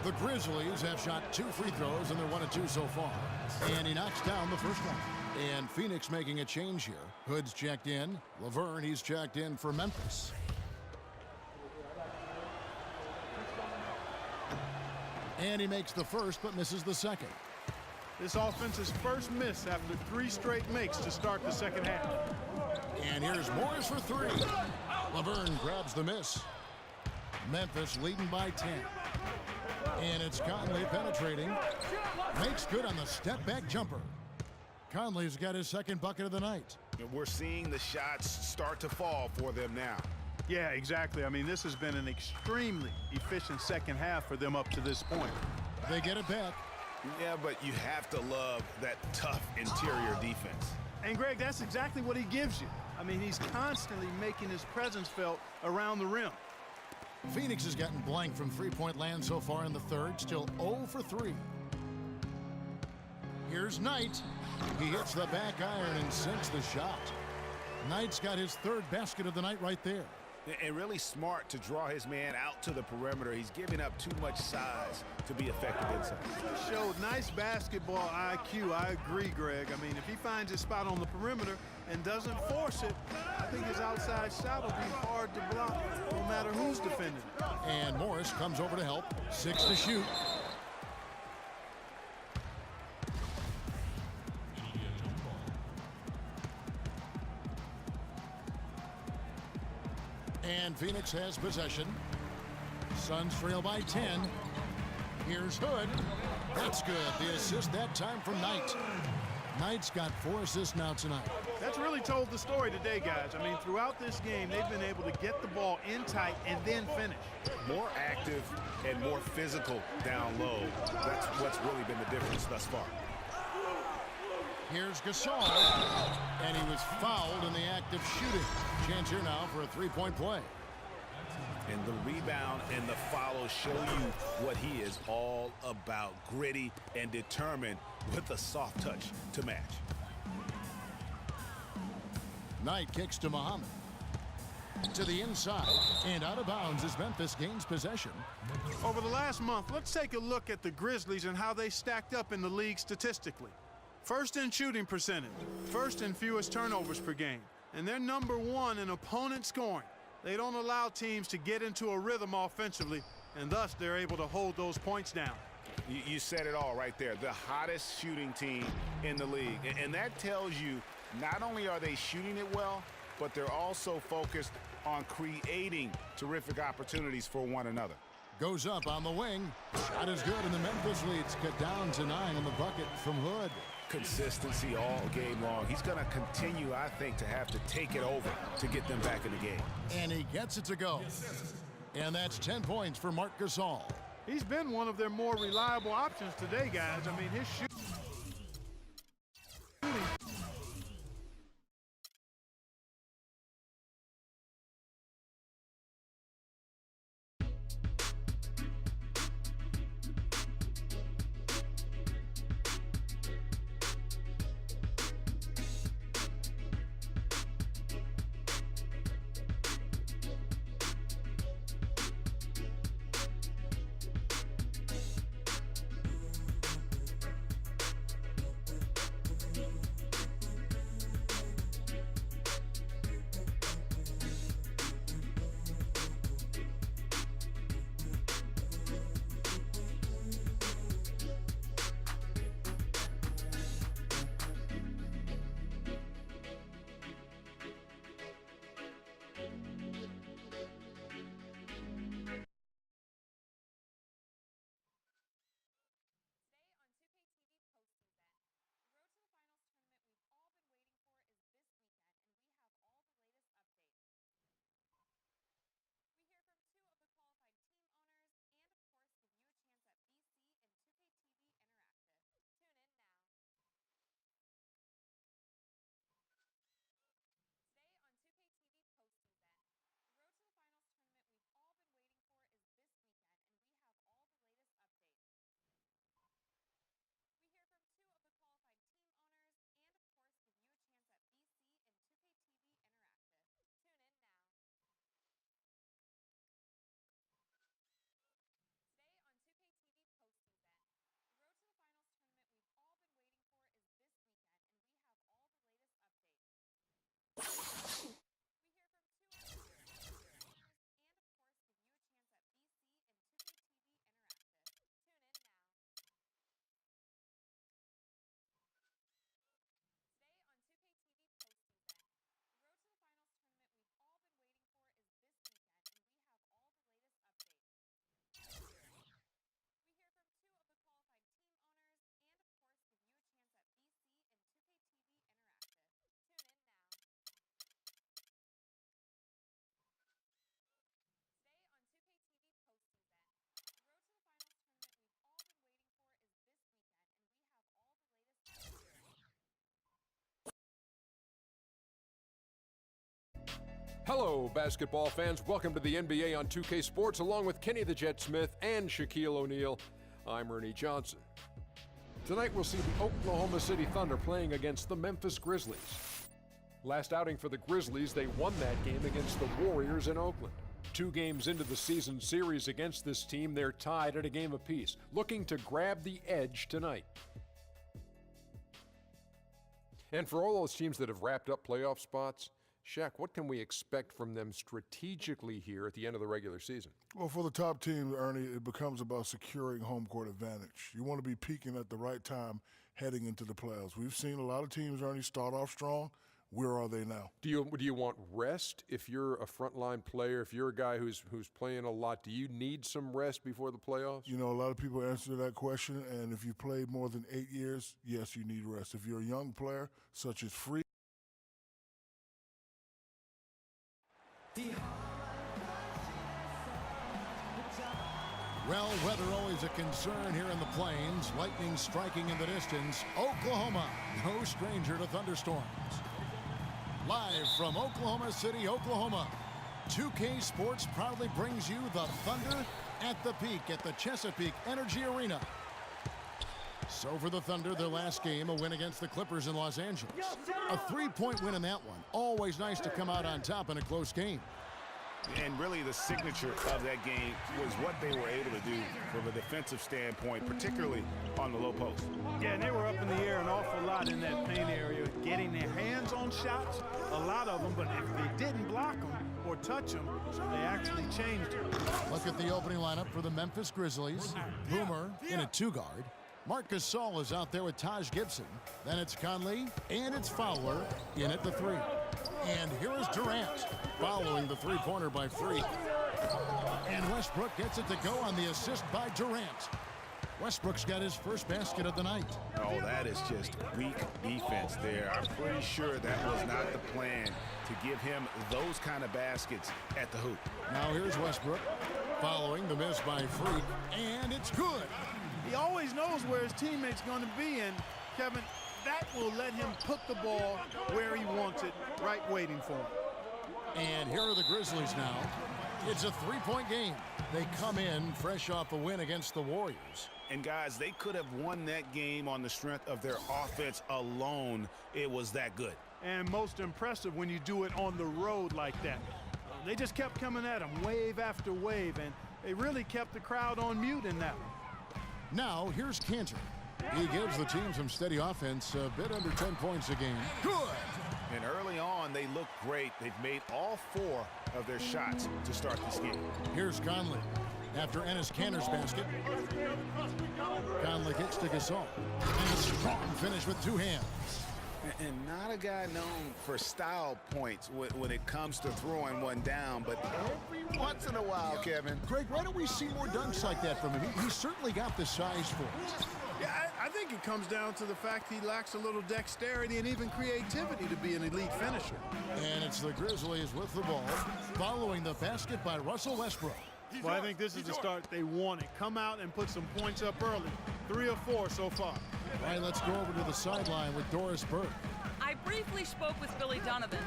The Grizzlies have shot 2 free throws, and they're 1 of 2 so far. And he knocks down the first one. And Phoenix making a change here. Hood's checked in. Laverne, he's checked in for Memphis. And he makes the first, but misses the second. This offense's first miss after 3 straight makes to start the second half. And here's Morris for 3. Laverne grabs the miss. Memphis leading by 10. And it's Conley penetrating. Makes good on the step-back jumper. Conley's got his second bucket of the night. We're seeing the shots start to fall for them now. Yeah, exactly. I mean, this has been an extremely efficient second half for them up to this point. They get it back. Yeah, but you have to love that tough interior defense. And, Greg, that's exactly what he gives you. I mean, he's constantly making his presence felt around the rim. Phoenix has gotten blank from three-point land so far in the third, still 0 for 3. Here's Knight. He hits the back iron and sinks the shot. Knight's got his third basket of the night right there. And really smart to draw his man out to the perimeter. He's giving up too much size to be effective inside. Showed nice basketball IQ. I agree, Greg. I mean, if he finds his spot on the perimeter and doesn't force it, I think his outside shot will be hard to block no matter who's defending it. And Morris comes over to help. 6 to shoot. And Phoenix has possession. Suns trail by 10. Here's Hood. That's good. The assist that time from Knight. Knight's got 4 assists now tonight. That's really told the story today, guys. I mean, throughout this game, they've been able to get the ball in tight and then finish. More active and more physical down low. That's what's really been the difference thus far. Here's Gasol. And he was fouled in the act of shooting. Chance here now for a 3-point play. And the rebound and the follow show you what he is all about. Gritty and determined with a soft touch to match. Knight kicks to Muhammad. To the inside and out of bounds as Memphis gains possession. Over the last month, let's take a look at the Grizzlies and how they stacked up in the league statistically. First in shooting percentage, first in fewest turnovers per game, and they're #1 in opponent scoring. They don't allow teams to get into a rhythm offensively, and thus they're able to hold those points down. You said it all right there. The hottest shooting team in the league. And that tells you not only are they shooting it well, but they're also focused on creating terrific opportunities for one another. Goes up on the wing. Shot is good, and the Memphis leads cut down to 9 on the bucket from Hood. Consistency all game long. He's going to continue, I think, to have to take it over to get them back in the game. And he gets it to go. And that's 10 points for Marc Gasol. He's been one of their more reliable options today, guys. I mean, his shooting. Hello, basketball fans. Welcome to the NBA on 2K Sports, along with Kenny the Jet Smith and Shaquille O'Neal. I'm Ernie Johnson. Tonight we'll see the Oklahoma City Thunder playing against the Memphis Grizzlies. Last outing for the Grizzlies, they won that game against the Warriors in Oakland. 2 games into the season series against this team, they're tied at a game apiece, looking to grab the edge tonight. And for all those teams that have wrapped up playoff spots, Shaq, what can we expect from them strategically here at the end of the regular season? Well, for the top team, Ernie, it becomes about securing home court advantage. You want to be peaking at the right time heading into the playoffs. We've seen a lot of teams, Ernie, start off strong. Where are they now? Do you want rest if you're a frontline player, if you're a guy who's playing a lot? Do you need some rest before the playoffs? You know, a lot of people answer that question, and if you played more than 8 years, yes, you need rest. If you're a young player, such as Free, Well, weather always a concern here in the Plains. Lightning striking in the distance. Oklahoma, no stranger to thunderstorms. Live from Oklahoma City, Oklahoma, 2K Sports proudly brings you the Thunder at the peak at the Chesapeake Energy Arena. So for the Thunder, their last game, a win against the Clippers in Los Angeles. A 3-point win in that one. Always nice to come out on top in a close game. And really the signature of that game was what they were able to do from a defensive standpoint, particularly on the low post. Yeah, and they were up in the air an awful lot in that paint area, getting their hands on shots, a lot of them, but if they didn't block them or touch them, they actually changed them. Look at the opening lineup for the Memphis Grizzlies. Boomer in a 2-guard. Marc Gasol is out there with Taj Gibson. Then it's Conley, and it's Fowler in at the 3. And here is Durant following the 3-pointer by Freak. And Westbrook gets it to go on the assist by Durant. Westbrook's got his first basket of the night. Oh, that is just weak defense there. I'm pretty sure that was not the plan to give him those kind of baskets at the hoop. Now here's Westbrook following the miss by Freak, and it's good. He always knows where his teammate's going to be, and Kevin, that will let him put the ball where he wants it, right waiting for him. And here are the Grizzlies now. It's a 3-point game. They come in fresh off a win against the Warriors. And guys, they could have won that game on the strength of their offense alone. It was that good. And most impressive when you do it on the road like that. They just kept coming at him wave after wave, and they really kept the crowd on mute in that one. Now here's Cantor. He gives the team some steady offense, a bit under 10 points a game. Good! And early on, they look great. They've made all 4 of their shots to start this game. Here's Conley. After Enes Kanter's basket, Conley kicks to Gasol. And a strong finish with 2 hands. And not a guy known for style points when it comes to throwing one down, but every once in a while, Kevin. Greg, why don't we see more dunks like that from him? He's certainly got the size for it. Yeah, I think it comes down to the fact he lacks a little dexterity and even creativity to be an elite finisher. And it's the Grizzlies with the ball, following the basket by Russell Westbrook. Well, I think this is the start they wanted. Come out and put some points up early. 3 or 4 so far. All right, let's go over to the sideline with Doris Burke. I briefly spoke with Billy Donovan.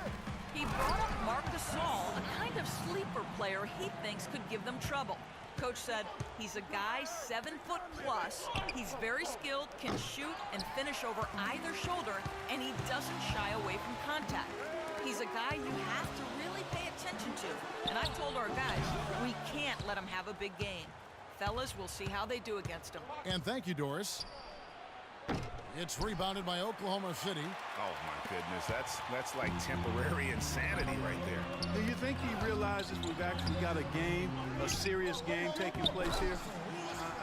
He brought up Marc Gasol, a kind of sleeper player he thinks could give them trouble. Coach said he's a guy 7 foot plus, he's very skilled, can shoot and finish over either shoulder, and he doesn't shy away from contact. He's a guy you have to really pay attention to. And I've told our guys, we can't let him have a big game. Fellas, we'll see how they do against him. And thank you, Doris. It's rebounded by Oklahoma City. Oh, my goodness. That's like temporary insanity right there. Do you think he realizes we've actually got a game, a serious game taking place here?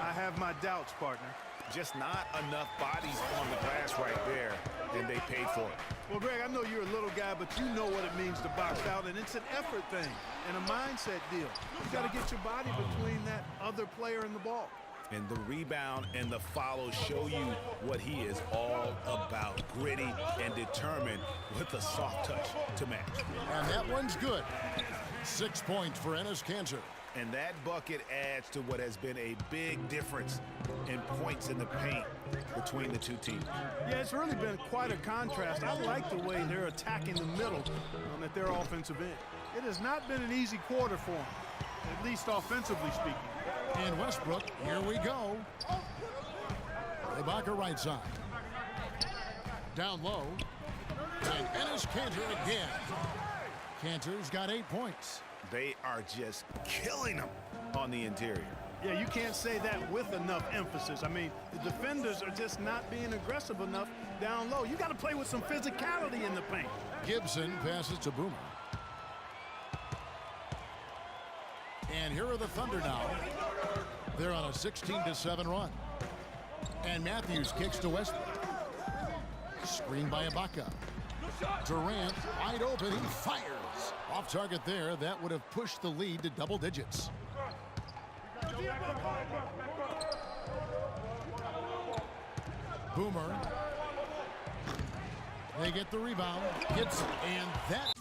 I have my doubts, partner. Just not enough bodies on the glass right there, and they paid for it. Well, Greg, I know you're a little guy, but you know what it means to box out, and it's an effort thing and a mindset deal. You got to get your body between that other player and the ball. And the rebound and the follow show you what he is all about. Gritty and determined with a soft touch to match. And that one's good. 6 points for Enes Kanter. And that bucket adds to what has been a big difference in points in the paint between the two teams. Yeah, it's really been quite a contrast. I like the way they're attacking the middle at their offensive end. It has not been an easy quarter for him, at least offensively speaking. And Westbrook, here we go. Ibaka right side. Down low. And Enes Kanter again. Kanter's got 8 points. They are just killing them on the interior. Yeah, you can't say that with enough emphasis. I mean, the defenders are just not being aggressive enough down low. You got to play with some physicality in the paint. Gibson passes to Boomer. And here are the Thunder now. They're on a 16-7 run. And Matthews kicks to Westbrook. Screen by Ibaka. Durant wide open. He fires. Off target there. That would have pushed the lead to double digits. Boomer. They get the rebound. Gibson. And that.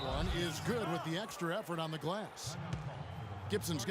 One is good with the extra effort on the glass. Gibson's got